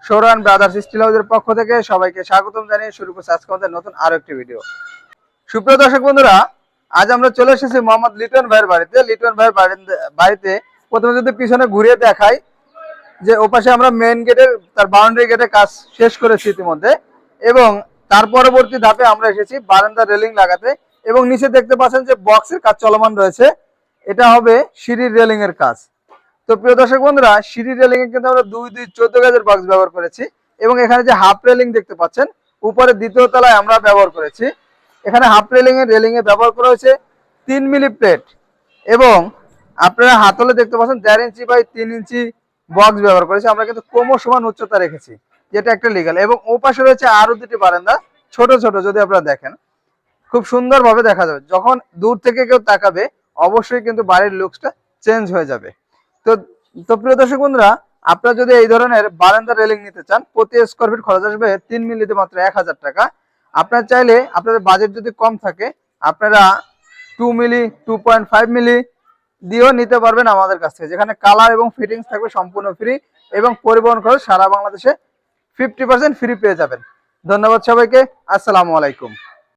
সৌরান brothers still হাউসের পক্ষ থেকে সবাইকে স্বাগতম জানিয়ে শুরু করছি আজকে আমাদের নতুন আরো একটি ভিডিও। সুপ্রিয় দর্শক বন্ধুরা, আজ আমরা চলে এসেছি মোহাম্মদ লিটন ভাইয়ের বাড়িতে। লিটন ভাইয়ের বাড়িতে প্রথমে যদি পিছনে ঘুরিয়ে দেখাই, যে ওপাশে আমরা মেইন গেটের তার বাউন্ডারি গেটে কাজ শেষ করেছি ইতিমধ্যে, এবং তার পরবর্তী ধাপে আমরা এসেছি বারান্দা রেলিং লাগাতে, এবং নিচে দেখতে পাচ্ছেন যে বক্সের কাজ চলমান রয়েছে। এটা হবে সিঁড়ির রেলিং এর কাজ। তো প্রিয় দর্শক বন্ধুরা, সিঁড়ি রেলিং এ কিন্তু আমরা 2-2 14 গজের বক্স ব্যবহার করেছি, এবং এখানে যে হাফ রেলিং দেখতে পাচ্ছেন উপরে দ্বিতীয় তলায় আমরা ব্যবহার করেছি। এখানে হাফ রেলিং এ ব্যবহার করা হয়েছে 3 মিলি প্লেট, এবং আপনারা হাতলে দেখতে পাচ্ছেন 1.5 ইঞ্চি বাই 3 ইঞ্চি বক্স ব্যবহার করেছি। আমরা কিন্তু কোমর সমান উচ্চতা রেখেছি, যেটা একটা লিগ্যাল। এবং ও পাশে রয়েছে আরো দুটি বারান্দা, ছোট ছোট, যদি আপনারা দেখেন খুব সুন্দরভাবে দেখা যাবে। যখন দূর থেকে কেউ তাকাবে অবশ্যই কিন্তু বাড়ির লুকসটা চেঞ্জ হয়ে যাবে। তো তো প্রিয় দর্শক বন্ধুরা, আপনারা যদি এই ধরনের বারান্দা রেলিং নিতে চান, প্রতি স্কয়ার ফিট খরচ আসবে 3 মিলিতে মাত্র 1000 টাকা। আপনারা চাইলে আপনাদের বাজেট যদি কম থাকে, আপনারা 2 মিলি 2.5 মিলি দিয়েও নিতে পারবেন আমাদের কাছ থেকে, যেখানে কালার এবং ফিটিংস থাকবে সম্পূর্ণ ফ্রি, এবং পরিবহন খরচ সারা বাংলাদেশে 50% ফ্রি পেয়ে যাবেন। ধন্যবাদ সবাইকে। আসসালামু আলাইকুম।